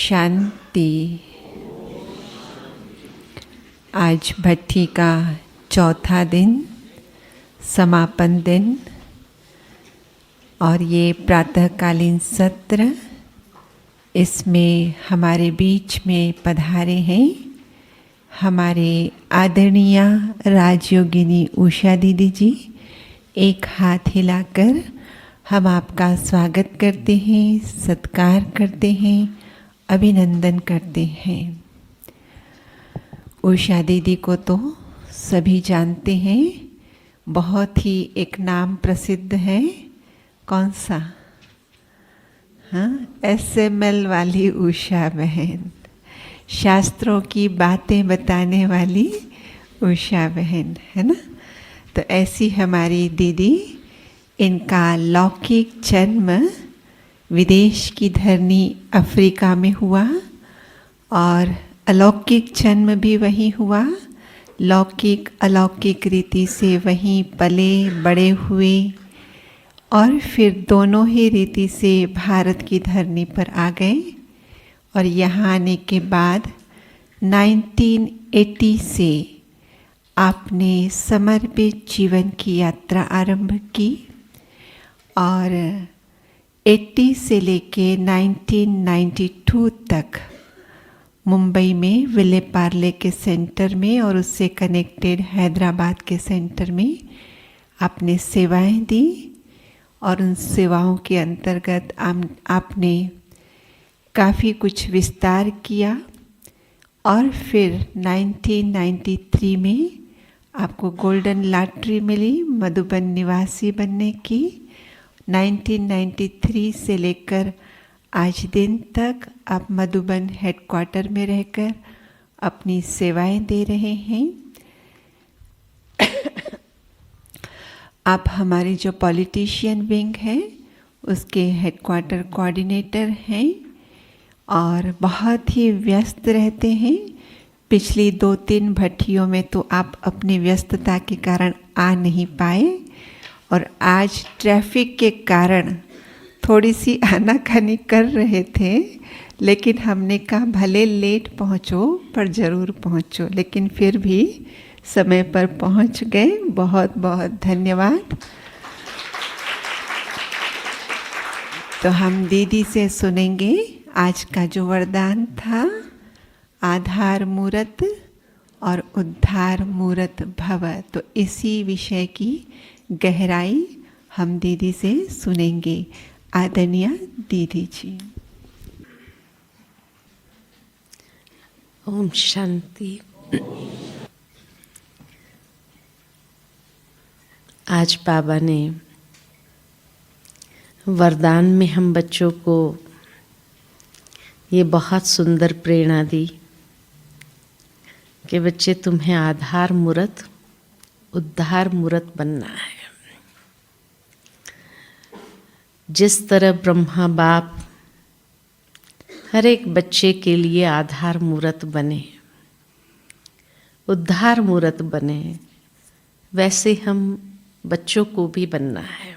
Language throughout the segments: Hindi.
शांति। आज भट्ठी का चौथा दिन, समापन दिन, और ये प्रातःकालीन सत्र। इसमें हमारे बीच में पधारे हैं हमारे आदरणीय राजयोगिनी उषा दीदी जी। एक हाथ हिलाकर हम आपका स्वागत करते हैं, सत्कार करते हैं, अभिनंदन करते हैं। उषा दीदी को तो सभी जानते हैं, बहुत ही एक नाम प्रसिद्ध है। कौन सा? हाँ, SML वाली उषा बहन, शास्त्रों की बातें बताने वाली उषा बहन, है ना। तो ऐसी हमारी दीदी, इनका लौकिक जन्म विदेश की धरनी अफ्रीका में हुआ और अलौकिक जन्म भी वहीं हुआ। लौकिक अलौकिक रीति से वहीं पले बड़े हुए और फिर दोनों ही रीति से भारत की धरनी पर आ गए। और यहाँ आने के बाद 1980 से आपने समर्पित जीवन की यात्रा आरंभ की और 80 से लेके 1992 तक मुंबई में विले पार्ले के सेंटर में और उससे कनेक्टेड हैदराबाद के सेंटर में आपने सेवाएं दी। और उन सेवाओं के अंतर्गत आपने काफ़ी कुछ विस्तार किया और फिर 1993 में आपको गोल्डन लॉटरी मिली मधुबन निवासी बनने की। 1993 से लेकर आज दिन तक आप मधुबन हेडक्वार्टर में रहकर अपनी सेवाएं दे रहे हैं। आप हमारे जो पॉलिटिशियन विंग है उसके हेडक्वार्टर कोऑर्डिनेटर हैं और बहुत ही व्यस्त रहते हैं। पिछली 2-3 भट्टियों में तो आप अपनी व्यस्तता के कारण आ नहीं पाए और आज ट्रैफिक के कारण थोड़ी सी आनाकानी कर रहे थे, लेकिन हमने कहा भले लेट पहुँचो पर ज़रूर पहुँचो, लेकिन फिर भी समय पर पहुँच गए। बहुत बहुत धन्यवाद। तो हम दीदी से सुनेंगे आज का जो वरदान था, आधार मूरत और उद्धार मूरत भव। तो इसी विषय की गहराई हम दीदी से सुनेंगे। आदरणीय दीदी जी। ओम शांति। आज बाबा ने वरदान में हम बच्चों को ये बहुत सुंदर प्रेरणा दी कि बच्चे तुम्हें आधार मूरत उद्धार मूरत बनना है। जिस तरह ब्रह्मा बाप हर एक बच्चे के लिए आधार मूरत बने, उद्धार मूरत बने, वैसे हम बच्चों को भी बनना है।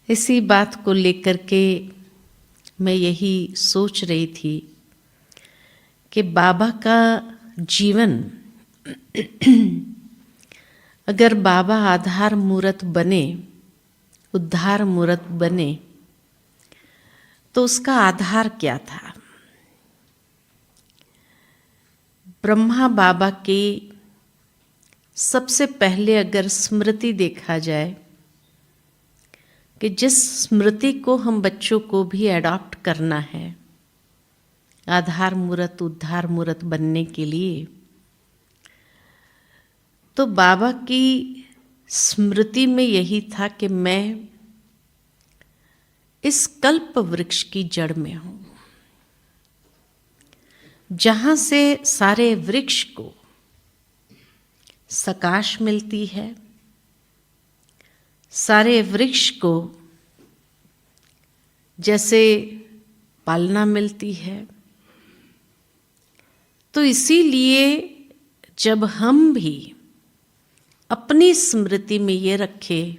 इसी बात को लेकर के मैं यही सोच रही थी कि बाबा का जीवन अगर बाबा आधार मूरत बने, उद्धार मूरत बने, तो उसका आधार क्या था? ब्रह्मा बाबा की सबसे पहले अगर स्मृति देखा जाए कि जिस स्मृति को हम बच्चों को भी एडॉप्ट करना है आधार मूरत उद्धार मूरत बनने के लिए, तो बाबा की स्मृति में यही था कि मैं इस कल्प वृक्ष की जड़ में हूँ, जहाँ से सारे वृक्ष को सकाश मिलती है, सारे वृक्ष को जैसे पालना मिलती है। तो इसीलिए जब हम भी अपनी स्मृति में ये रखें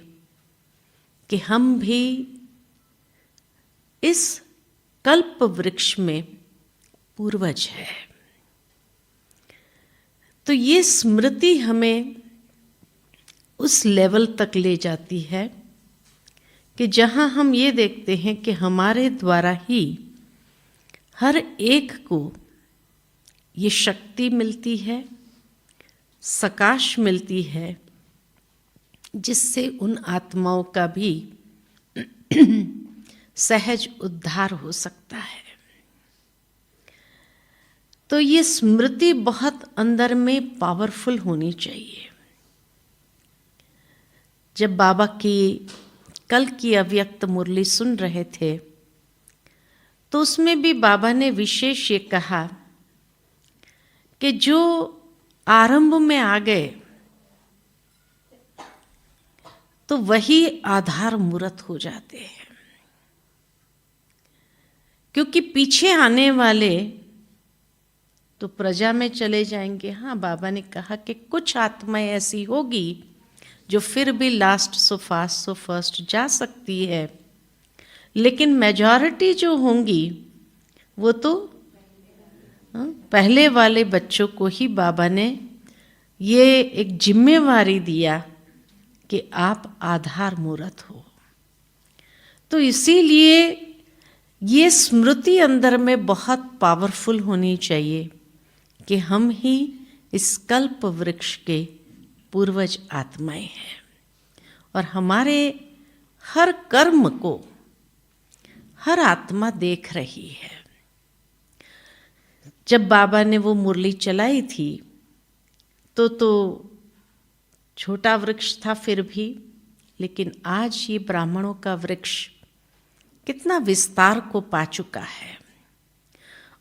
कि हम भी इस कल्प वृक्ष में पूर्वज है। तो ये स्मृति हमें उस लेवल तक ले जाती है कि जहाँ हम ये देखते हैं कि हमारे द्वारा ही हर एक को ये शक्ति मिलती है, सकाश मिलती है, जिससे उन आत्माओं का भी सहज उद्धार हो सकता है। तो ये स्मृति बहुत अंदर में पावरफुल होनी चाहिए। जब बाबा की कल की अव्यक्त मुरली सुन रहे थे तो उसमें भी बाबा ने विशेष ये कहा कि जो आरंभ में आ गए तो वही आधार मूर्त हो जाते हैं, क्योंकि पीछे आने वाले तो प्रजा में चले जाएंगे। हाँ, बाबा ने कहा कि कुछ आत्माएं ऐसी होगी जो फिर भी last so fast so first जा सकती है, लेकिन मेजॉरिटी जो होंगी वो तो पहले वाले बच्चों को ही बाबा ने ये एक जिम्मेवारी दिया कि आप आधार मूर्त हो। तो इसीलिए ये स्मृति अंदर में बहुत पावरफुल होनी चाहिए कि हम ही इस कल्प वृक्ष के पूर्वज आत्माएं हैं और हमारे हर कर्म को हर आत्मा देख रही है। जब बाबा ने वो मुरली चलाई थी तो छोटा वृक्ष था फिर भी, लेकिन आज ये ब्राह्मणों का वृक्ष कितना विस्तार को पा चुका है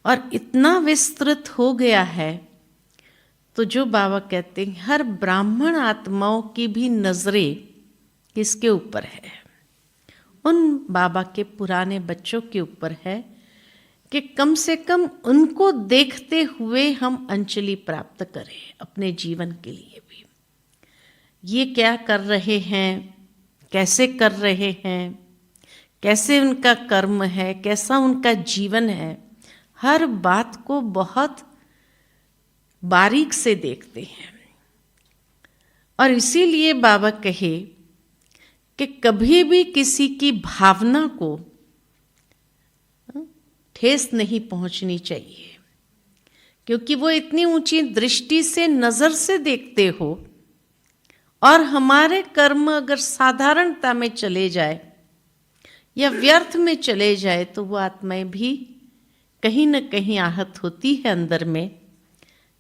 और इतना विस्तृत हो गया है। तो जो बाबा कहते हैं हर ब्राह्मण आत्माओं की भी नजरें किसके ऊपर है? उन बाबा के पुराने बच्चों के ऊपर है कि कम से कम उनको देखते हुए हम अंजलि प्राप्त करें अपने जीवन के लिए भी। ये क्या कर रहे हैं, कैसे कर रहे हैं, कैसे उनका कर्म है, कैसा उनका जीवन है, हर बात को बहुत बारीक से देखते हैं। और इसीलिए बाबा कहे कि कभी भी किसी की भावना को ठेस नहीं पहुंचनी चाहिए, क्योंकि वो इतनी ऊंची दृष्टि से नजर से देखते हो और हमारे कर्म अगर साधारणता में चले जाए या व्यर्थ में चले जाए तो वो आत्माएं भी कहीं न कहीं आहत होती है अंदर में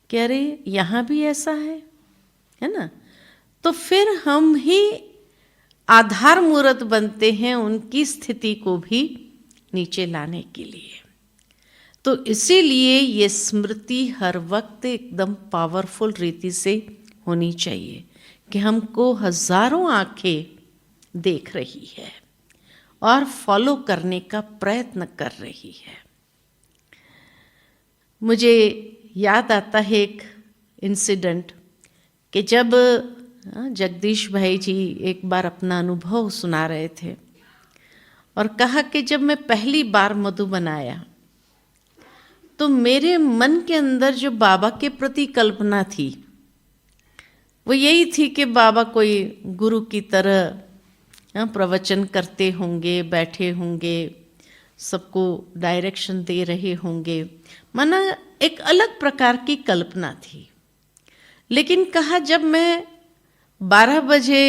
कि अरे यहाँ भी ऐसा है ना। तो फिर हम ही आधार मूर्त बनते हैं उनकी स्थिति को भी नीचे लाने के लिए। तो इसीलिए ये स्मृति हर वक्त एकदम पावरफुल रीति से होनी चाहिए कि हमको हजारों आंखें देख रही है और फॉलो करने का प्रयत्न कर रही है। मुझे याद आता है एक इंसिडेंट कि जब जगदीश भाई जी एक बार अपना अनुभव सुना रहे थे और कहा कि जब मैं पहली बार मधुबन आया तो मेरे मन के अंदर जो बाबा के प्रति कल्पना थी वो यही थी कि बाबा कोई गुरु की तरह प्रवचन करते होंगे, बैठे होंगे, सबको डायरेक्शन दे रहे होंगे। माना एक अलग प्रकार की कल्पना थी। लेकिन कहा जब मैं 12 बजे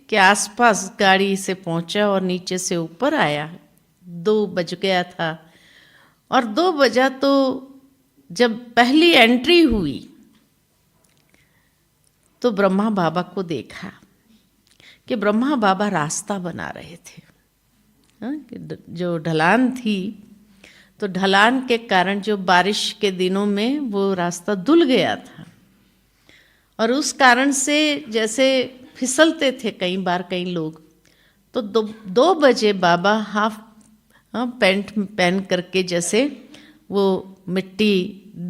के आसपास गाड़ी से पहुंचा और नीचे से ऊपर आया, 2 बज गया था और 2 बजा तो जब पहली एंट्री हुई तो ब्रह्मा बाबा को देखा कि ब्रह्मा बाबा रास्ता बना रहे थे। जो ढलान थी तो ढलान के कारण जो बारिश के दिनों में वो रास्ता धुल गया था और उस कारण से जैसे फिसलते थे कई बार कई लोग। तो 2 बजे बाबा हाफ पैंट पहन करके जैसे वो मिट्टी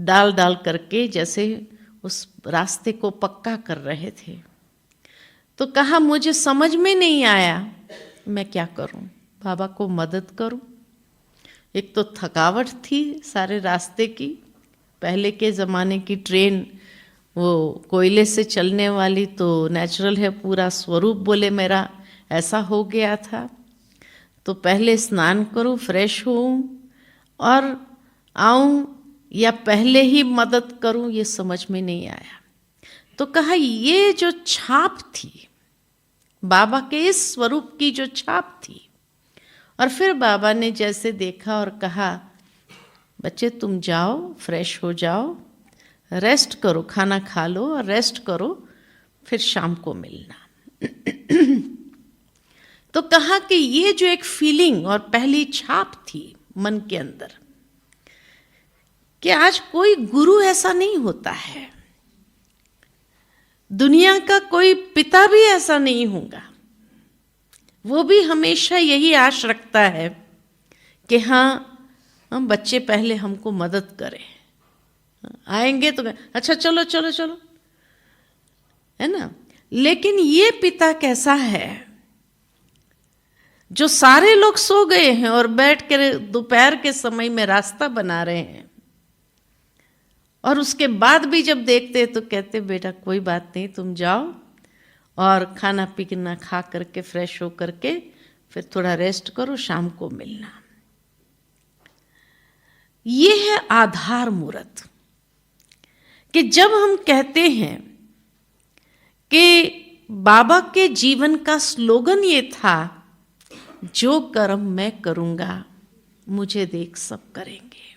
डाल डाल करके जैसे उस रास्ते को पक्का कर रहे थे। तो कहा मुझे समझ में नहीं आया मैं क्या करूं, बाबा को मदद करूं। एक तो थकावट थी सारे रास्ते की, पहले के ज़माने की ट्रेन वो कोयले से चलने वाली, तो नेचुरल है पूरा स्वरूप बोले मेरा ऐसा हो गया था। तो पहले स्नान करूं, फ्रेश होऊं और आऊं, या पहले ही मदद करूं, ये समझ में नहीं आया। तो कहा ये जो छाप थी बाबा के, इस स्वरूप की जो छाप थी, और फिर बाबा ने जैसे देखा और कहा बच्चे तुम जाओ, फ्रेश हो जाओ, रेस्ट करो, खाना खा लो और रेस्ट करो, फिर शाम को मिलना। तो कहा कि ये जो एक फीलिंग और पहली छाप थी मन के अंदर, कि आज कोई गुरु ऐसा नहीं होता है, दुनिया का कोई पिता भी ऐसा नहीं होगा। वो भी हमेशा यही आश रखता है कि हाँ हम बच्चे पहले हमको मदद करें, आएंगे तो अच्छा चलो चलो चलो, है ना। लेकिन ये पिता कैसा है जो सारे लोग सो गए हैं और बैठ कर दोपहर के समय में रास्ता बना रहे हैं, और उसके बाद भी जब देखते तो कहते बेटा कोई बात नहीं, तुम जाओ और खाना पीना खा करके फ्रेश हो करके फिर थोड़ा रेस्ट करो, शाम को मिलना। ये है आधार मूर्त, कि जब हम कहते हैं कि बाबा के जीवन का स्लोगन ये था, जो कर्म मैं करूंगा मुझे देख सब करेंगे,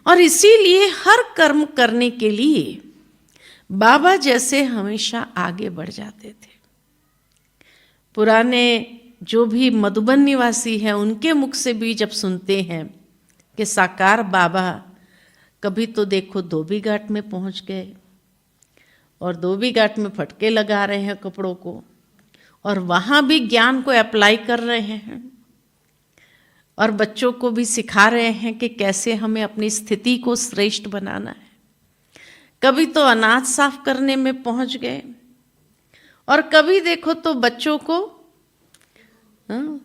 और इसीलिए हर कर्म करने के लिए बाबा जैसे हमेशा आगे बढ़ जाते थे। पुराने जो भी मधुबन निवासी हैं उनके मुख से भी जब सुनते हैं कि साकार बाबा कभी तो देखो धोबी घाट में पहुंच गए और धोबी घाट में फटके लगा रहे हैं कपड़ों को, और वहाँ भी ज्ञान को अप्लाई कर रहे हैं और बच्चों को भी सिखा रहे हैं कि कैसे हमें अपनी स्थिति को श्रेष्ठ बनाना है। कभी तो अनाज साफ करने में पहुंच गए, और कभी देखो तो बच्चों को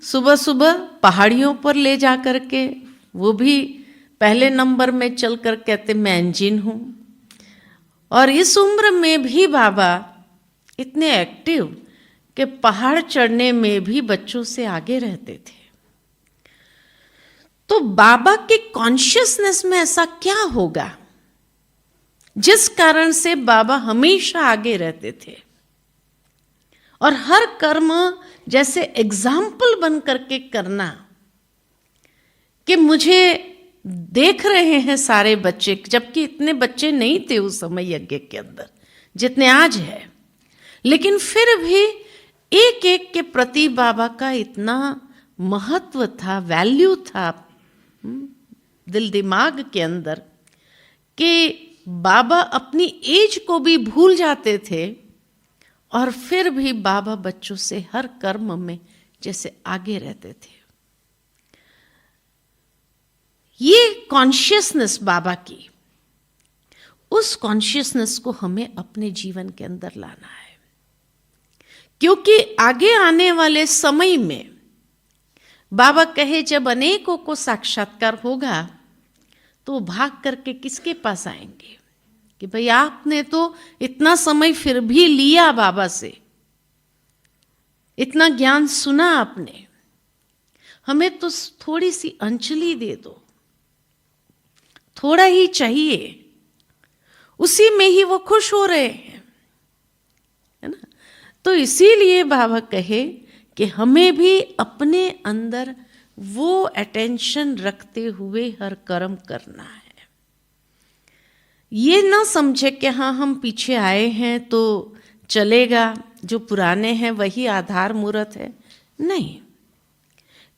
सुबह सुबह पहाड़ियों पर ले जा कर के, वो भी पहले नंबर में चल कर कहते मैं इंजीन हूँ। और इस उम्र में भी बाबा इतने एक्टिव कि पहाड़ चढ़ने में भी बच्चों से आगे रहते थे। तो बाबा के कॉन्शियसनेस में ऐसा क्या होगा जिस कारण से बाबा हमेशा आगे रहते थे, और हर कर्म जैसे एग्जाम्पल बन करके करना, कि मुझे देख रहे हैं सारे बच्चे, जबकि इतने बच्चे नहीं थे उस समय यज्ञ के अंदर जितने आज है, लेकिन फिर भी एक एक के प्रति बाबा का इतना महत्व था, वैल्यू था दिल दिमाग के अंदर, कि बाबा अपनी एज को भी भूल जाते थे, और फिर भी बाबा बच्चों से हर कर्म में जैसे आगे रहते थे। ये कॉन्शियसनेस बाबा की, उस कॉन्शियसनेस को हमें अपने जीवन के अंदर लाना है, क्योंकि आगे आने वाले समय में बाबा कहे जब अनेकों को साक्षात्कार होगा तो भाग करके किसके पास आएंगे कि भाई आपने तो इतना समय फिर भी लिया बाबा से, इतना ज्ञान सुना आपने, हमें तो थोड़ी सी अंजलि दे दो, थोड़ा ही चाहिए। उसी में ही वो खुश हो रहे हैं, है ना। तो इसीलिए बाबा कहे कि हमें भी अपने अंदर वो अटेंशन रखते हुए हर कर्म करना है। ये ना समझे कि हाँ हम पीछे आए हैं तो चलेगा, जो पुराने हैं वही आधार मूर्त है, नहीं।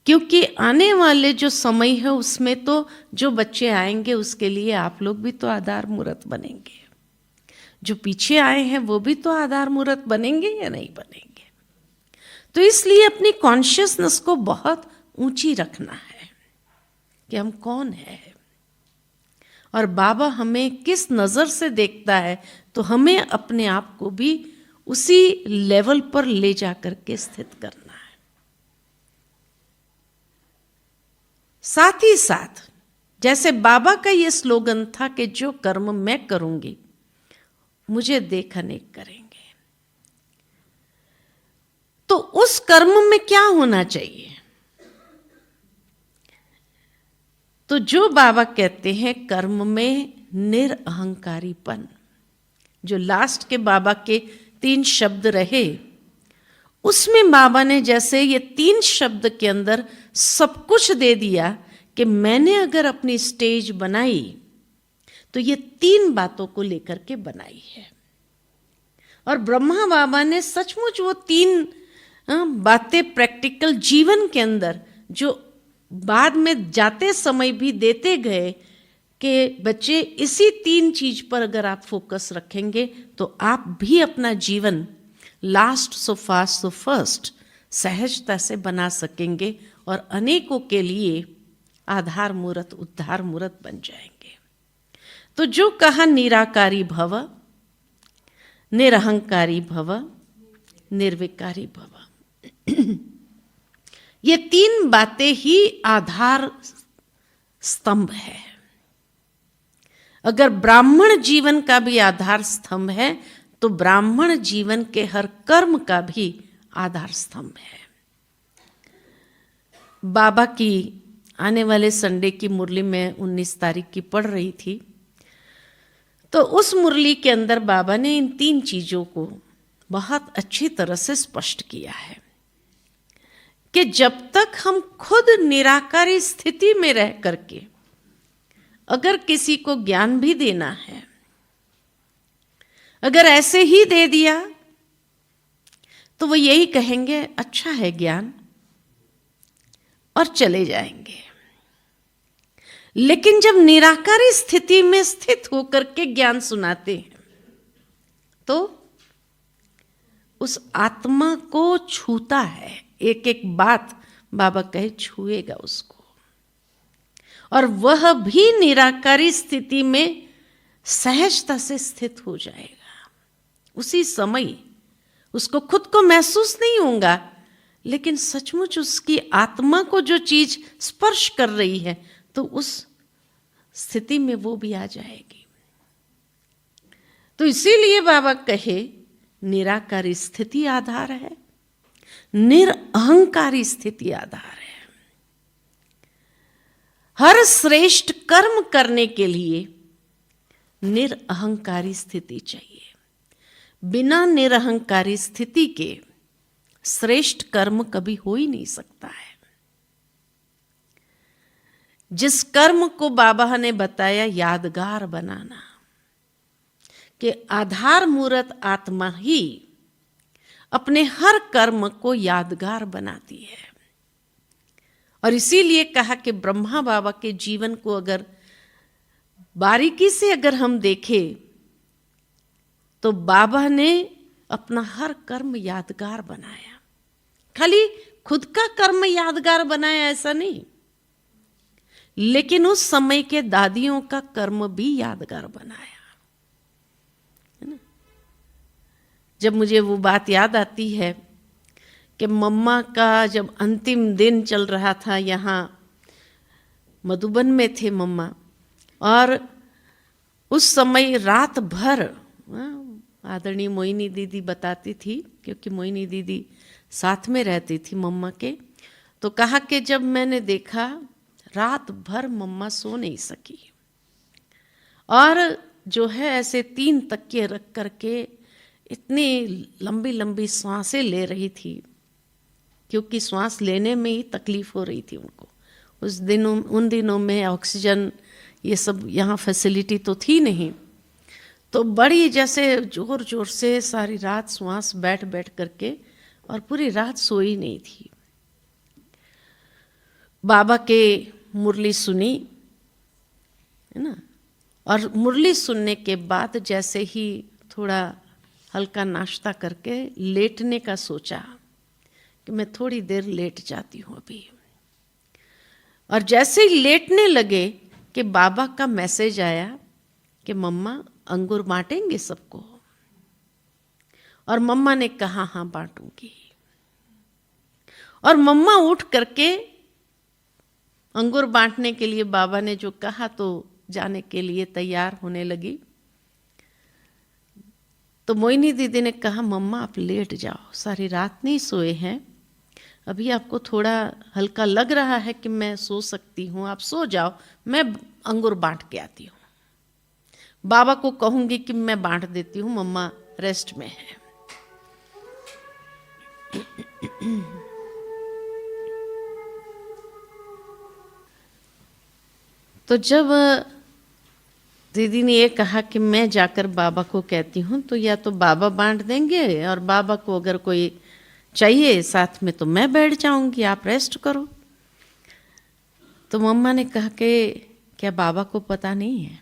क्योंकि आने वाले जो समय है उसमें तो जो बच्चे आएंगे उसके लिए आप लोग भी तो आधार मूर्त बनेंगे, जो पीछे आए हैं वो भी तो आधार मूर्त बनेंगे या नहीं बनेंगे। तो इसलिए अपनी कॉन्शियसनेस को बहुत ऊंची रखना है कि हम कौन है, और बाबा हमें किस नज़र से देखता है, तो हमें अपने आप को भी उसी लेवल पर ले जा करके स्थित करना है। साथ ही साथ जैसे बाबा का ये स्लोगन था कि जो कर्म मैं करूंगी मुझे देख अनेक करेंगे, तो उस कर्म में क्या होना चाहिए? तो जो बाबा कहते हैं कर्म में निरअहंकारीपन, जो लास्ट के बाबा के 3 शब्द रहे, उसमें बाबा ने जैसे ये 3 शब्द के अंदर सब कुछ दे दिया कि मैंने अगर अपनी स्टेज बनाई तो ये 3 बातों को लेकर के बनाई है। और ब्रह्मा बाबा ने सचमुच वो 3 बातें प्रैक्टिकल जीवन के अंदर जो बाद में जाते समय भी देते गए कि बच्चे इसी 3 चीज पर अगर आप फोकस रखेंगे तो आप भी अपना जीवन last so fast so first सहजता से बना सकेंगे और अनेकों के लिए आधार मूर्त उद्धार मूर्त बन जाएंगे। तो जो कहा निराकारी भव, निरहंकारी भव, निर्विकारी भव, ये 3 बातें ही आधार स्तंभ है। अगर ब्राह्मण जीवन का भी आधार स्तंभ है तो ब्राह्मण जीवन के हर कर्म का भी आधार स्तंभ है। बाबा की आने वाले संडे की मुरली में 19 तारीख की पढ़ रही थी, तो उस मुरली के अंदर बाबा ने इन 3 चीजों को बहुत अच्छी तरह से स्पष्ट किया है कि जब तक हम खुद निराकारी स्थिति में रह करके अगर किसी को ज्ञान भी देना है, अगर ऐसे ही दे दिया तो वो यही कहेंगे अच्छा है ज्ञान और चले जाएंगे। लेकिन जब निराकारी स्थिति में स्थित होकर के ज्ञान सुनाते हैं तो उस आत्मा को छूता है, एक एक बात बाबा कहे छुएगा उसको, और वह भी निराकारी स्थिति में सहजता से स्थित हो जाएगा। उसी समय उसको खुद को महसूस नहीं होगा, लेकिन सचमुच उसकी आत्मा को जो चीज स्पर्श कर रही है तो उस स्थिति में वो भी आ जाएगी। तो इसीलिए बाबा कहे निराकारी स्थिति आधार है, निरअहंकारी स्थिति आधार है। हर श्रेष्ठ कर्म करने के लिए निरअहंकारी स्थिति चाहिए। बिना निरअहंकारी स्थिति के श्रेष्ठ कर्म कभी हो ही नहीं सकता है। जिस कर्म को बाबा ने बताया यादगार बनाना, कि आधार मूर्त आत्मा ही अपने हर कर्म को यादगार बनाती है। और इसीलिए कहा कि ब्रह्मा बाबा के जीवन को अगर बारीकी से अगर हम देखें तो बाबा ने अपना हर कर्म यादगार बनाया। खाली खुद का कर्म यादगार बनाया ऐसा नहीं, लेकिन उस समय के दादियों का कर्म भी यादगार बनाया, है ना। जब मुझे वो बात याद आती है कि मम्मा का जब अंतिम दिन चल रहा था, यहाँ मधुबन में थे मम्मा, और उस समय रात भर आदरणीय मोहिनी दीदी बताती थी, क्योंकि मोहिनी दीदी साथ में रहती थी मम्मा के, तो कहा कि जब मैंने देखा रात भर मम्मा सो नहीं सकी, और जो है ऐसे 3 तकिए रख करके इतनी लंबी लंबी सांसें ले रही थी, क्योंकि सांस लेने में ही तकलीफ हो रही थी उनको। उन दिनों में ऑक्सीजन ये सब यहाँ फैसिलिटी तो थी नहीं, तो बड़ी जैसे जोर जोर से सारी रात सांस बैठ बैठ करके, और पूरी रात सोई नहीं थी। बाबा के मुरली सुनी, है ना, और मुरली सुनने के बाद जैसे ही थोड़ा हल्का नाश्ता करके लेटने का सोचा कि मैं थोड़ी देर लेट जाती हूँ अभी, और जैसे ही लेटने लगे कि बाबा का मैसेज आया कि मम्मा अंगूर बांटेंगे सबको, और मम्मा ने कहा हाँ बांटूंगी। और मम्मा उठ करके अंगूर बांटने के लिए बाबा ने जो कहा तो जाने के लिए तैयार होने लगी। तो मोहिनी दीदी ने कहा, मम्मा आप लेट जाओ, सारी रात नहीं सोए हैं, अभी आपको थोड़ा हल्का लग रहा है कि मैं सो सकती हूँ, आप सो जाओ, मैं अंगूर बांट के आती हूँ। बाबा को कहूँगी कि मैं बांट देती हूँ, मम्मा रेस्ट में है। तो जब दीदी ने ये कहा कि मैं जाकर बाबा को कहती हूँ, तो या तो बाबा बांट देंगे और बाबा को अगर कोई चाहिए साथ में तो मैं बैठ जाऊंगी, आप रेस्ट करो। तो मम्मा ने कहा कि क्या बाबा को पता नहीं है?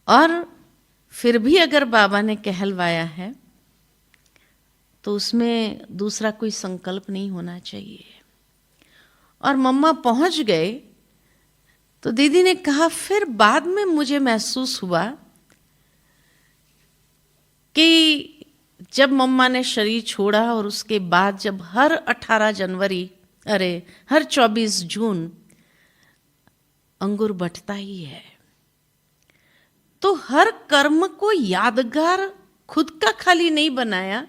और फिर भी अगर बाबा ने कहलवाया है तो उसमें दूसरा कोई संकल्प नहीं होना चाहिए। और मम्मा पहुंच गए तो दीदी ने कहा, फिर बाद में मुझे महसूस हुआ कि जब मम्मा ने शरीर छोड़ा और उसके बाद जब हर 18 जनवरी हर 24 जून अंगूर बंटता ही है, तो हर कर्म को यादगार खुद का खाली नहीं बनाया,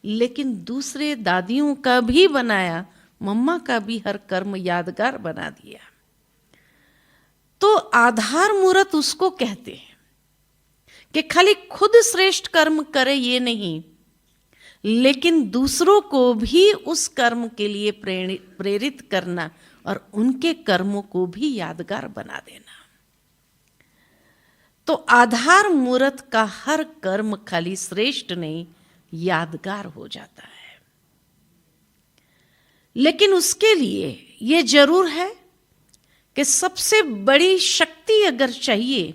लेकिन दूसरे दादियों का भी बनाया, मम्मा का भी हर कर्म यादगार बना दिया। तो आधार मूर्त उसको कहते हैं कि खाली खुद श्रेष्ठ कर्म करे ये नहीं, लेकिन दूसरों को भी उस कर्म के लिए प्रेरित करना और उनके कर्मों को भी यादगार बना देना। तो आधार मूर्त का हर कर्म खाली श्रेष्ठ नहीं, यादगार हो जाता है। लेकिन उसके लिए ये जरूर है कि सबसे बड़ी शक्ति अगर चाहिए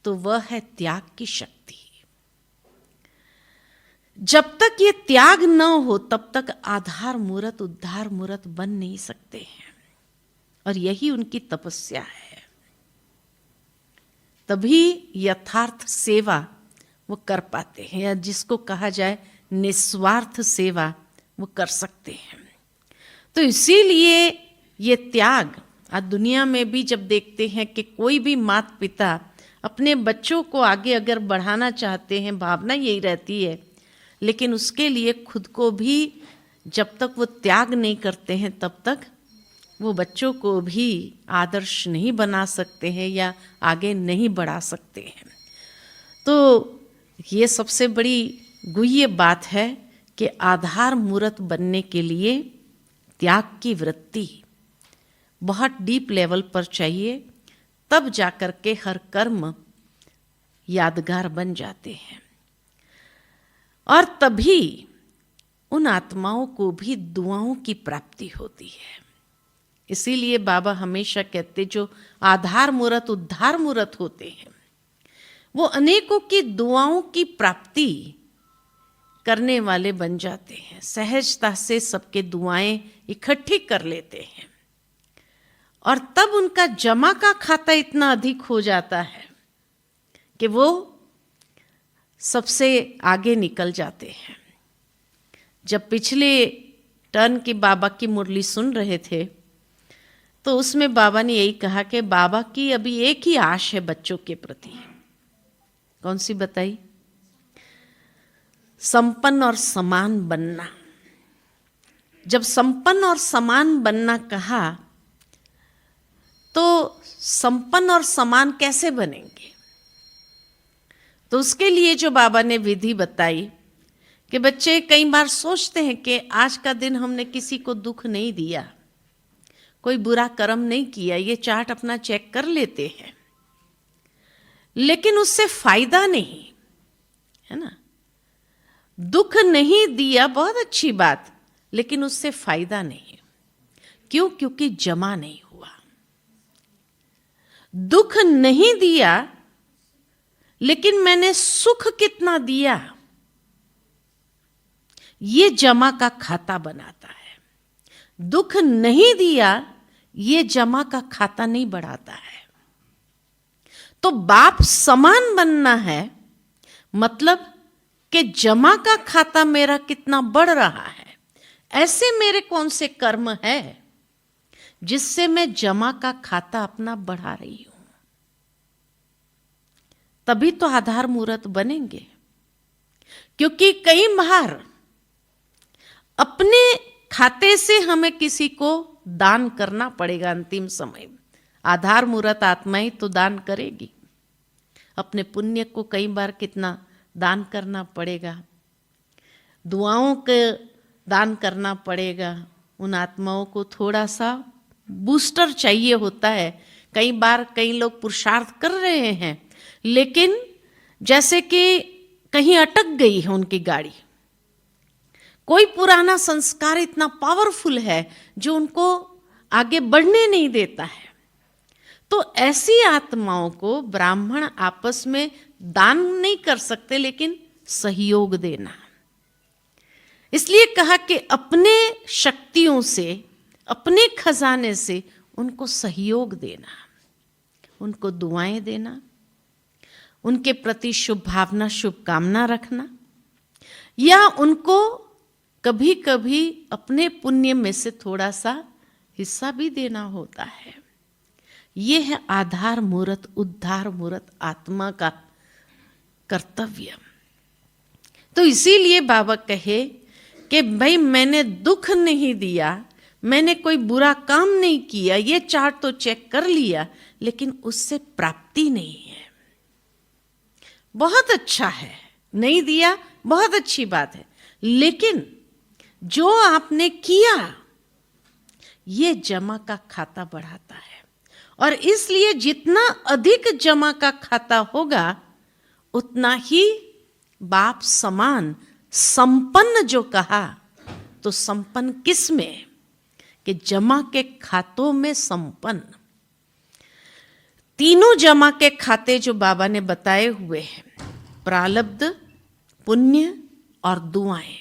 तो वह है त्याग की शक्ति। जब तक ये त्याग न हो तब तक आधार मूर्त उद्धार मूर्त बन नहीं सकते हैं, और यही उनकी तपस्या है। तभी यथार्थ सेवा वो कर पाते हैं, या जिसको कहा जाए निस्वार्थ सेवा वो कर सकते हैं। तो इसीलिए ये त्याग आज दुनिया में भी जब देखते हैं कि कोई भी माता पिता अपने बच्चों को आगे अगर बढ़ाना चाहते हैं, भावना यही रहती है, लेकिन उसके लिए खुद को भी जब तक वो त्याग नहीं करते हैं तब तक वो बच्चों को भी आदर्श नहीं बना सकते हैं या आगे नहीं बढ़ा सकते हैं। तो ये सबसे बड़ी गुह्य बात है कि आधार मूर्त बनने के लिए त्याग की वृत्ति बहुत डीप लेवल पर चाहिए, तब जाकर के हर कर्म यादगार बन जाते हैं। और तभी उन आत्माओं को भी दुआओं की प्राप्ति होती है। इसीलिए बाबा हमेशा कहते, जो आधार मूर्त उद्धार मूर्त होते हैं वो अनेकों की दुआओं की प्राप्ति करने वाले बन जाते हैं। सहजता से सबके दुआएं इकट्ठी कर लेते हैं, और तब उनका जमा का खाता इतना अधिक हो जाता है कि वो सबसे आगे निकल जाते हैं। जब पिछले टर्न की बाबा की मुरली सुन रहे थे तो उसमें बाबा ने यही कहा कि बाबा की अभी एक ही आश है बच्चों के प्रति। कौन सी बताई? संपन्न और समान बनना। जब संपन्न और समान बनना कहा तो संपन्न और समान कैसे बनेंगे? तो उसके लिए जो बाबा ने विधि बताई कि बच्चे कई बार सोचते हैं कि आज का दिन हमने किसी को दुख नहीं दिया, कोई बुरा कर्म नहीं किया, ये चार्ट अपना चेक कर लेते हैं, लेकिन उससे फायदा नहीं है ना। दुख नहीं दिया बहुत अच्छी बात, लेकिन उससे फायदा नहीं। क्यों? क्योंकि जमा नहीं हुआ। दुख नहीं दिया, लेकिन मैंने सुख कितना दिया, ये जमा का खाता बनाता है। दुख नहीं दिया, ये जमा का खाता नहीं बढ़ाता है। तो बाप समान बनना है, मतलब कि जमा का खाता मेरा कितना बढ़ रहा है, ऐसे मेरे कौन से कर्म है जिससे मैं जमा का खाता अपना बढ़ा रही हूं। तभी तो आधार मूर्त बनेंगे, क्योंकि कई बार अपने खाते से हमें किसी को दान करना पड़ेगा। अंतिम समय आधार मूर्त आत्मा ही तो दान करेगी। अपने पुण्य को कई बार कितना दान करना पड़ेगा, दुआओं के दान करना पड़ेगा। उन आत्माओं को थोड़ा सा बूस्टर चाहिए होता है। कई बार कई लोग पुरुषार्थ कर रहे हैं, लेकिन जैसे कि कहीं अटक गई है उनकी गाड़ी, कोई पुराना संस्कार इतना पावरफुल है जो उनको आगे बढ़ने नहीं देता है। तो ऐसी आत्माओं को ब्राह्मण आपस में दान नहीं कर सकते, लेकिन सहयोग देना। इसलिए कहा कि अपने शक्तियों से, अपने खजाने से उनको सहयोग देना, उनको दुआएं देना, उनके प्रति शुभ भावना, शुभकामना रखना, या उनको कभी कभी अपने पुण्य में से थोड़ा सा हिस्सा भी देना होता है। ये है आधार मूर्त, उद्धार मूर्त आत्मा का कर्तव्य। तो इसीलिए बाबा कहे कि भाई मैंने दुख नहीं दिया, मैंने कोई बुरा काम नहीं किया, ये चार्ट तो चेक कर लिया, लेकिन उससे प्राप्ति नहीं है। बहुत अच्छा है, नहीं दिया बहुत अच्छी बात है, लेकिन जो आपने किया ये जमा का खाता बढ़ाता है। और इसलिए जितना अधिक जमा का खाता होगा उतना ही बाप समान संपन्न, जो कहा तो संपन्न किस में, कि जमा के खातों में संपन्न। तीनों जमा के खाते जो बाबा ने बताए हुए हैं, प्रारब्ध, पुण्य और दुआएं,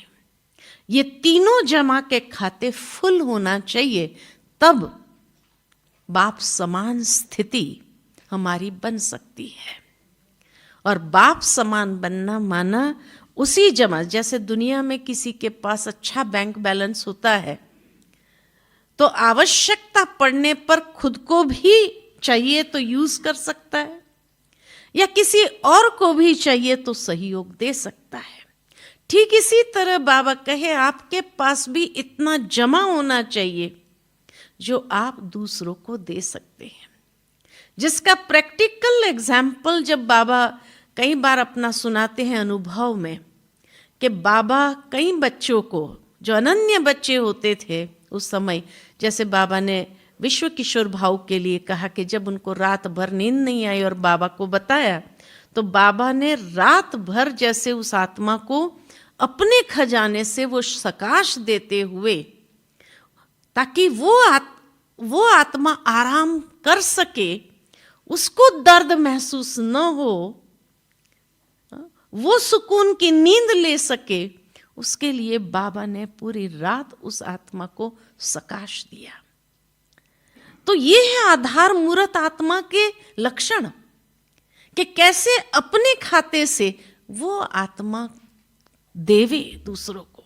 ये तीनों जमा के खाते फुल होना चाहिए, तब बाप समान स्थिति हमारी बन सकती है। और बाप समान बनना माना उसी जमा, जैसे दुनिया में किसी के पास अच्छा बैंक बैलेंस होता है तो आवश्यकता पड़ने पर खुद को भी चाहिए तो यूज कर सकता है, या किसी और को भी चाहिए तो सहयोग दे सकता है। ठीक इसी तरह बाबा कहे आपके पास भी इतना जमा होना चाहिए जो आप दूसरों को दे सकते हैं। जिसका प्रैक्टिकल एग्जाम्पल जब बाबा कई बार अपना सुनाते हैं अनुभव में, कि बाबा कई बच्चों को, जो अनन्य बच्चे होते थे उस समय, जैसे बाबा ने विश्व किशोर भाव के लिए कहा कि जब उनको रात भर नींद नहीं आई और बाबा को बताया, तो बाबा ने रात भर जैसे उस आत्मा को अपने खजाने से वो सकाश देते हुए, ताकि वो आत्मा आराम कर सके, उसको दर्द महसूस न हो, वो सुकून की नींद ले सके, उसके लिए बाबा ने पूरी रात उस आत्मा को सकाश दिया। तो ये है आधार मूर्त आत्मा के लक्षण, कि कैसे अपने खाते से वो आत्मा देवे दूसरों को।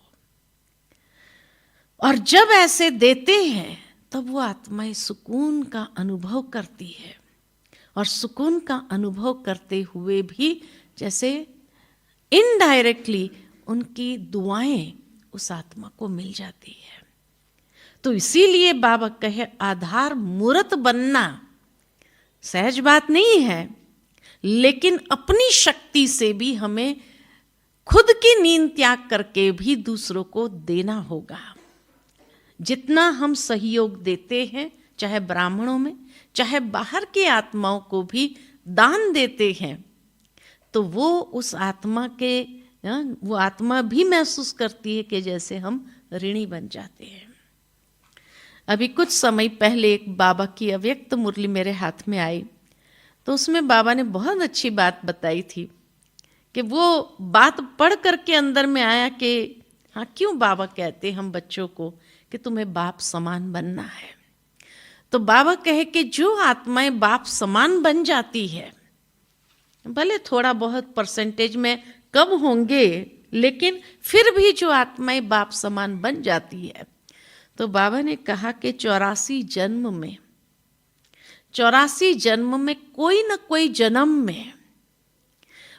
और जब ऐसे देते हैं तब वो आत्माएं सुकून का अनुभव करती है, और सुकून का अनुभव करते हुए भी जैसे इनडायरेक्टली उनकी दुआएं उस आत्मा को मिल जाती है। तो इसीलिए बाबा कहे आधार मूर्त बनना सहज बात नहीं है, लेकिन अपनी शक्ति से भी हमें खुद की नींद त्याग करके भी दूसरों को देना होगा। जितना हम सहयोग देते हैं, चाहे ब्राह्मणों में चाहे बाहर की आत्माओं को भी दान देते हैं, तो वो उस आत्मा के, वो आत्मा भी महसूस करती है कि जैसे हम ऋणी बन जाते हैं। अभी कुछ समय पहले एक बाबा की अव्यक्त मुरली मेरे हाथ में आई, तो उसमें बाबा ने बहुत अच्छी बात बताई थी, कि वो बात पढ़ करके अंदर में आया कि हाँ, क्यों बाबा कहते हम बच्चों को कि तुम्हें बाप समान बनना है। तो बाबा कहे कि जो आत्माएं बाप समान बन जाती है, भले थोड़ा बहुत परसेंटेज में कम होंगे, लेकिन फिर भी जो आत्माएं बाप समान बन जाती है, तो बाबा ने कहा कि 84 जन्म में कोई न कोई जन्म में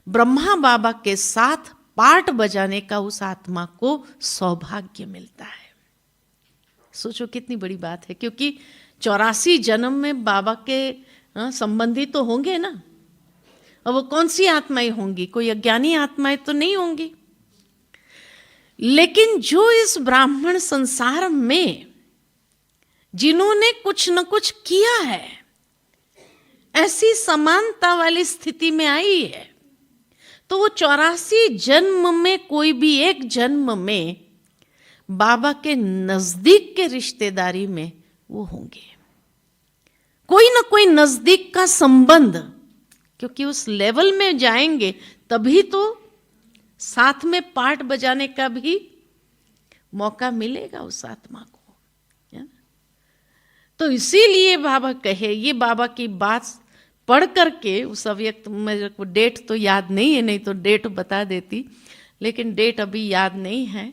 ब्रह्मा बाबा के साथ पार्ट बजाने का उस आत्मा को सौभाग्य मिलता है। सोचो कितनी बड़ी बात है, क्योंकि 84 जन्म में बाबा के संबंधी तो होंगे ना। और वो कौन सी आत्माएं होंगी? कोई अज्ञानी आत्माएं तो नहीं होंगी। लेकिन जो इस ब्राह्मण संसार में जिन्होंने कुछ न कुछ किया है, ऐसी समानता वाली स्थिति में आई है, तो वो 84 जन्म में कोई भी एक जन्म में बाबा के नजदीक के रिश्तेदारी में वो होंगे, कोई ना कोई नजदीक का संबंध, क्योंकि उस लेवल में जाएंगे तभी तो साथ में पार्ट बजाने का भी मौका मिलेगा उस आत्मा को। तो इसीलिए बाबा कहे, ये बाबा की बात पढ़ करके उस अव्यक्त, मेरे को डेट तो याद नहीं है, नहीं तो डेट बता देती, लेकिन डेट अभी याद नहीं है।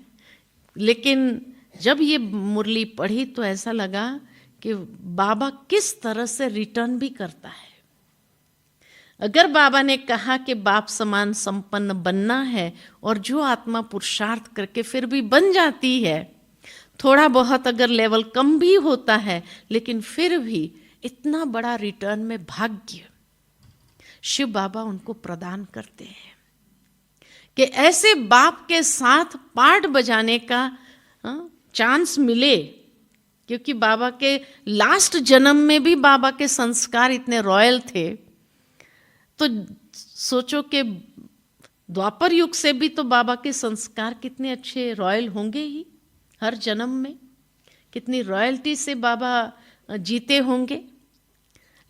लेकिन जब ये मुरली पढ़ी तो ऐसा लगा कि बाबा किस तरह से रिटर्न भी करता है। अगर बाबा ने कहा कि बाप समान संपन्न बनना है, और जो आत्मा पुरुषार्थ करके फिर भी बन जाती है, थोड़ा बहुत अगर लेवल कम भी होता है, लेकिन फिर भी इतना बड़ा रिटर्न में भाग्य शिव बाबा उनको प्रदान करते हैं कि ऐसे बाप के साथ पार्ट बजाने का चांस मिले। क्योंकि बाबा के लास्ट जन्म में भी बाबा के संस्कार इतने रॉयल थे, तो सोचो कि द्वापर युग से भी तो बाबा के संस्कार कितने अच्छे रॉयल होंगे ही। हर जन्म में कितनी रॉयल्टी से बाबा जीते होंगे।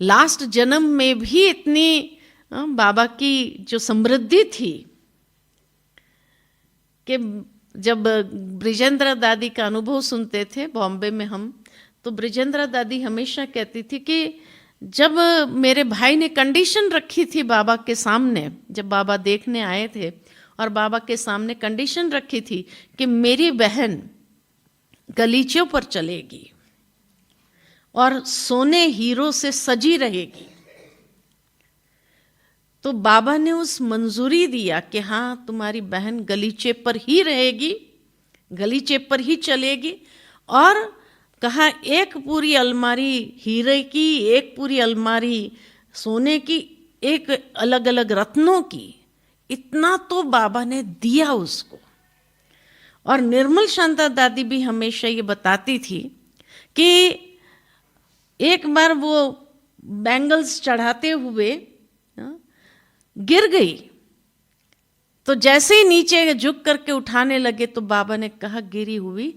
लास्ट जन्म में भी इतनी बाबा की जो समृद्धि थी कि जब ब्रिजेंद्र दादी का अनुभव सुनते थे बॉम्बे में हम, तो ब्रिजेंद्र दादी हमेशा कहती थी कि जब मेरे भाई ने कंडीशन रखी थी बाबा के सामने, जब बाबा देखने आए थे और बाबा के सामने कंडीशन रखी थी कि मेरी बहन गलीचों पर चलेगी और सोने हीरो से सजी रहेगी, तो बाबा ने उस मंजूरी दिया कि हाँ तुम्हारी बहन गलीचे पर ही रहेगी, गलीचे पर ही चलेगी। और कहा एक पूरी अलमारी हीरे की, एक पूरी अलमारी सोने की, एक अलग अलग रत्नों की, इतना तो बाबा ने दिया उसको। और निर्मल शांता दादी भी हमेशा ये बताती थी कि एक बार वो बैंगल्स चढ़ाते हुए गिर गई, तो जैसे ही नीचे झुक करके उठाने लगे तो बाबा ने कहा गिरी हुई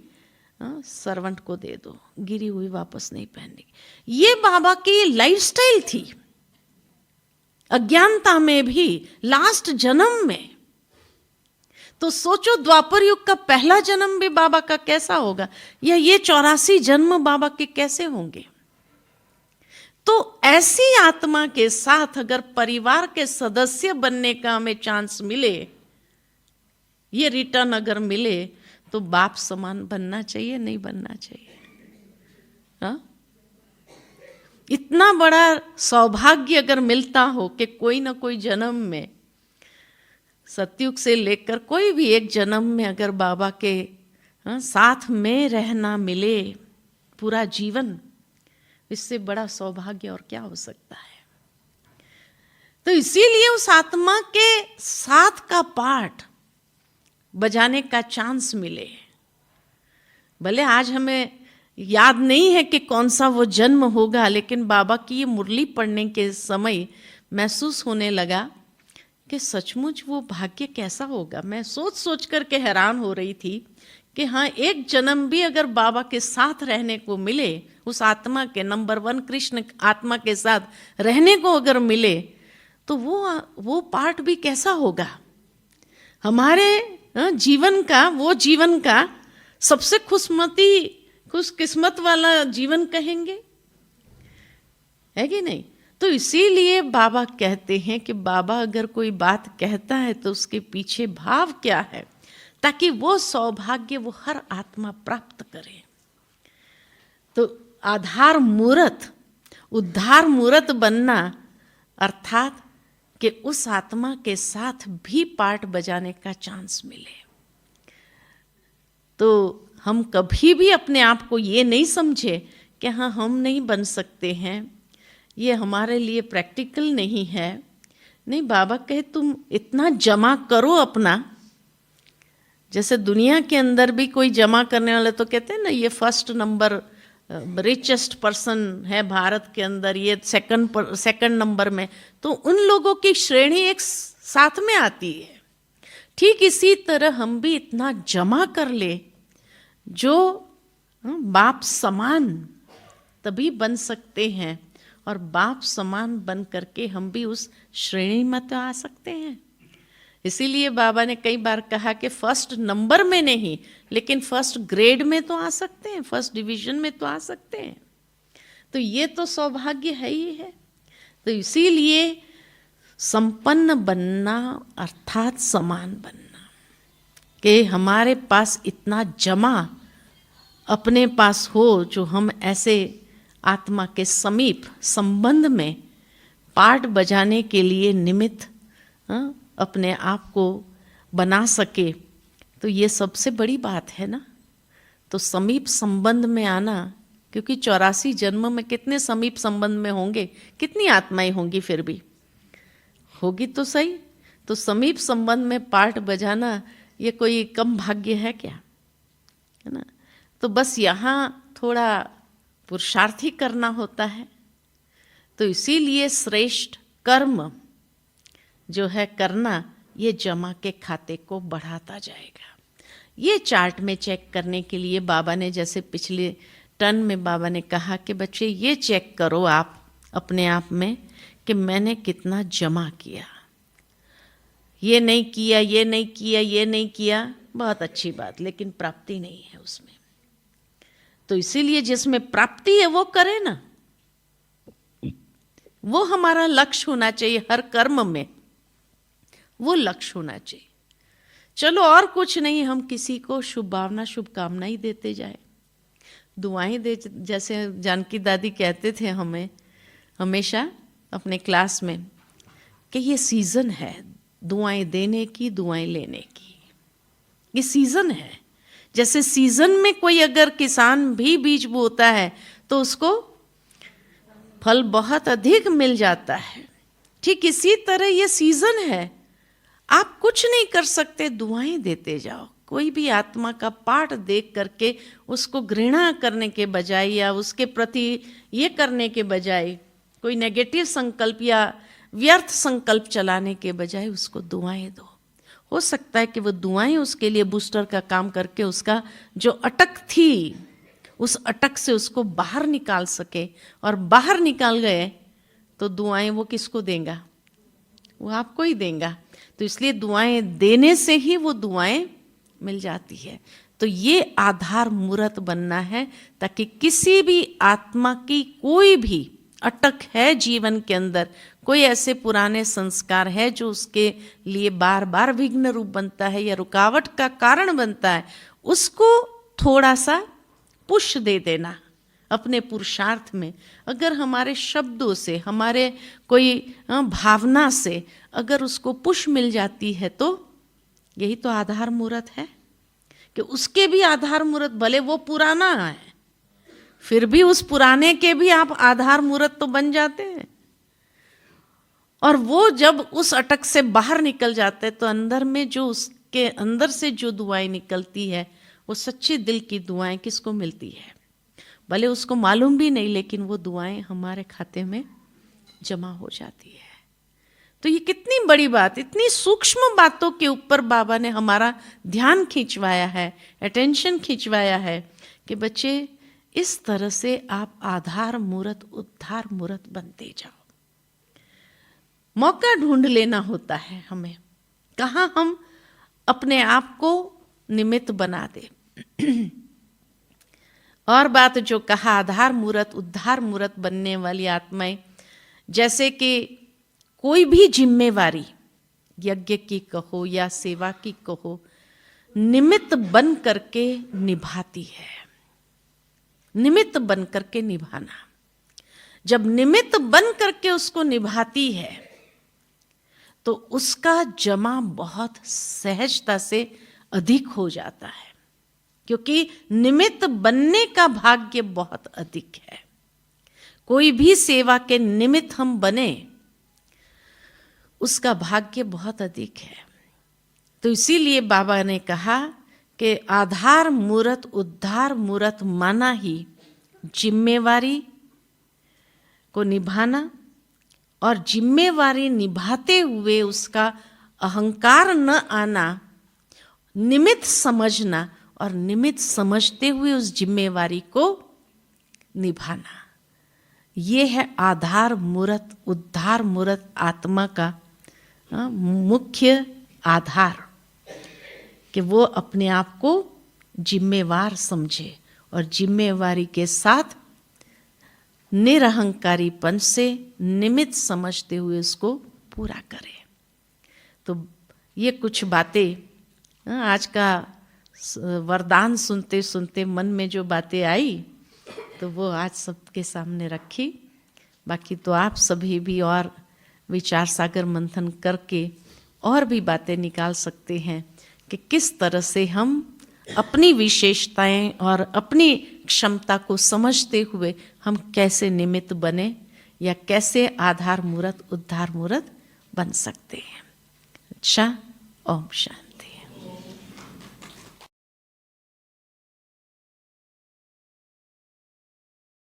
सर्वेंट को दे दो, गिरी हुई वापस नहीं पहननी। ये बाबा की लाइफस्टाइल थी अज्ञानता में भी, लास्ट जन्म में। तो सोचो द्वापर युग का पहला जन्म भी बाबा का कैसा होगा, या ये 84 जन्म बाबा के कैसे होंगे। तो ऐसी आत्मा के साथ अगर परिवार के सदस्य बनने का हमें चांस मिले, ये रिटर्न अगर मिले, तो बाप समान बनना चाहिए, नहीं बनना चाहिए? हाँ? इतना बड़ा सौभाग्य अगर मिलता हो कि कोई ना कोई जन्म में, सतयुग से लेकर कोई भी एक जन्म में अगर बाबा के साथ में रहना मिले पूरा जीवन, इससे बड़ा सौभाग्य और क्या हो सकता है। तो इसीलिए उस आत्मा के साथ का पार्ट बजाने का चांस मिले। भले आज हमें याद नहीं है कि कौन सा वो जन्म होगा, लेकिन बाबा की ये मुरली पढ़ने के समय महसूस होने लगा कि सचमुच वो भाग्य कैसा होगा। मैं सोच सोच करके हैरान हो रही थी कि हाँ, एक जन्म भी अगर बाबा के साथ रहने को मिले, उस आत्मा के नंबर 1 कृष्ण आत्मा के साथ रहने को अगर मिले, तो वो पार्ट भी कैसा होगा हमारे जीवन का, वो जीवन का सबसे खुशकिस्मत वाला जीवन कहेंगे, है कि नहीं। तो इसीलिए बाबा कहते हैं कि बाबा अगर कोई बात कहता है तो उसके पीछे भाव क्या है, ताकि वो सौभाग्य वो हर आत्मा प्राप्त करे। तो आधार मूर्त, उद्धार मूर्त बनना अर्थात कि उस आत्मा के साथ भी पार्ट बजाने का चांस मिले। तो हम कभी भी अपने आप को ये नहीं समझे कि हाँ हम नहीं बन सकते हैं, ये हमारे लिए प्रैक्टिकल नहीं है। नहीं, बाबा कहे तुम इतना जमा करो अपना। जैसे दुनिया के अंदर भी कोई जमा करने वाले तो कहते हैं ना, ये फर्स्ट नंबर रिचेस्ट पर्सन है भारत के अंदर, ये सेकंड नंबर में, तो उन लोगों की श्रेणी एक साथ में आती है। ठीक इसी तरह हम भी इतना जमा कर ले जो बाप समान, तभी बन सकते हैं। और बाप समान बन करके हम भी उस श्रेणी में तो आ सकते हैं। इसीलिए बाबा ने कई बार कहा कि फर्स्ट नंबर में नहीं, लेकिन फर्स्ट ग्रेड में तो आ सकते हैं, फर्स्ट डिवीजन में तो आ सकते हैं। तो ये तो सौभाग्य है ही है। तो इसीलिए संपन्न बनना अर्थात समान बनना, कि हमारे पास इतना जमा अपने पास हो जो हम ऐसे आत्मा के समीप संबंध में पार्ट बजाने के लिए निमित्त अपने आप को बना सके। तो ये सबसे बड़ी बात है ना। तो समीप संबंध में आना, क्योंकि 84 जन्म में कितने समीप संबंध में होंगे, कितनी आत्माएं होंगी, फिर भी होगी तो सही। तो समीप संबंध में पार्ट बजाना ये कोई कम भाग्य है क्या, है ना। तो बस यहाँ थोड़ा पुरुषार्थी करना होता है। तो इसीलिए श्रेष्ठ कर्म जो है करना, ये जमा के खाते को बढ़ाता जाएगा। ये चार्ट में चेक करने के लिए बाबा ने, जैसे पिछले टर्न में बाबा ने कहा कि बच्चे ये चेक करो आप अपने आप में कि मैंने कितना जमा किया। ये नहीं किया, ये नहीं किया, ये नहीं किया, बहुत अच्छी बात, लेकिन प्राप्ति नहीं है उसमें। तो इसीलिए जिसमें प्राप्ति है वो करे ना, वो हमारा लक्ष्य होना चाहिए। हर कर्म में वो लक्ष्य होना चाहिए। चलो और कुछ नहीं, हम किसी को शुभ भावना शुभकामना ही देते जाए, दुआएं दे। जैसे जानकी दादी कहते थे हमें हमेशा अपने क्लास में कि ये सीज़न है दुआएं देने की, दुआएं लेने की, ये सीज़न है। जैसे सीज़न में कोई अगर किसान भी बीज बोता है तो उसको फल बहुत अधिक मिल जाता है। ठीक इसी तरह ये सीज़न है, आप कुछ नहीं कर सकते, दुआएं देते जाओ। कोई भी आत्मा का पाठ देख करके उसको घृणा करने के बजाय या उसके प्रति ये करने के बजाय, कोई नेगेटिव संकल्प या व्यर्थ संकल्प चलाने के बजाय उसको दुआएं दो। हो सकता है कि वो दुआएं उसके लिए बूस्टर का काम करके उसका जो अटक थी उस अटक से उसको बाहर निकाल सके। और बाहर निकाल गए तो दुआएं वो किसको देगा, वो आपको ही देगा। तो इसलिए दुआएं देने से ही वो दुआएं मिल जाती है। तो ये आधार मूर्त बनना है, ताकि किसी भी आत्मा की कोई भी अटक है जीवन के अंदर, कोई ऐसे पुराने संस्कार है जो उसके लिए बार बार विघ्न रूप बनता है या रुकावट का कारण बनता है, उसको थोड़ा सा पुश दे देना अपने पुरुषार्थ में। अगर हमारे शब्दों से, हमारे कोई भावना से अगर उसको पुश मिल जाती है, तो यही तो आधार मूर्त है। कि उसके भी आधार मूर्त, भले वो पुराना है, फिर भी उस पुराने के भी आप आधार मूर्त तो बन जाते हैं। और वो जब उस अटक से बाहर निकल जाते हैं तो अंदर में जो उसके अंदर से जो दुआएं निकलती है, वो सच्चे दिल की दुआएं किसको मिलती है, भले उसको मालूम भी नहीं, लेकिन वो दुआएं हमारे खाते में जमा हो जाती है। तो ये कितनी बड़ी बात, इतनी सूक्ष्म बातों के ऊपर बाबा ने हमारा ध्यान खिंचवाया है, अटेंशन खिंचवाया है कि बच्चे इस तरह से आप आधार मूर्त उद्धार मूर्त बनते जाओ। मौका ढूंढ लेना होता है हमें, कहाँ हम अपने आप को निमित्त बना दे। और बात जो कहा, आधार मूर्त उद्धार मूर्त बनने वाली आत्माएं, जैसे कि कोई भी जिम्मेवारी यज्ञ की कहो या सेवा की कहो, निमित्त बन करके निभाती है। निमित्त बन करके निभाना। जब निमित्त बन करके उसको निभाती है तो उसका जमा बहुत सहजता से अधिक हो जाता है, क्योंकि निमित्त बनने का भाग्य बहुत अधिक है। कोई भी सेवा के निमित्त हम बने उसका भाग्य बहुत अधिक है। तो इसीलिए बाबा ने कहा कि आधार मूरत उद्धार मूरत माना ही जिम्मेवारी को निभाना, और जिम्मेवारी निभाते हुए उसका अहंकार न आना, निमित्त समझना और निमित्त समझते हुए उस जिम्मेवारी को निभाना। ये है आधार मूरत उद्धार मूरत आत्मा का मुख्य आधार, कि वो अपने आप को जिम्मेवार समझे और जिम्मेवारी के साथ निरहंकारीपन से निमित्त समझते हुए उसको पूरा करे। तो ये कुछ बातें आज का वरदान सुनते सुनते मन में जो बातें आई तो वो आज सबके सामने रखी। बाकी तो आप सभी भी और विचार सागर मंथन करके और भी बातें निकाल सकते हैं कि किस तरह से हम अपनी विशेषताएं और अपनी क्षमता को समझते हुए हम कैसे निमित्त बने या कैसे आधार मूरत उद्धार मूरत बन सकते हैं। अच्छा, ओम शांति।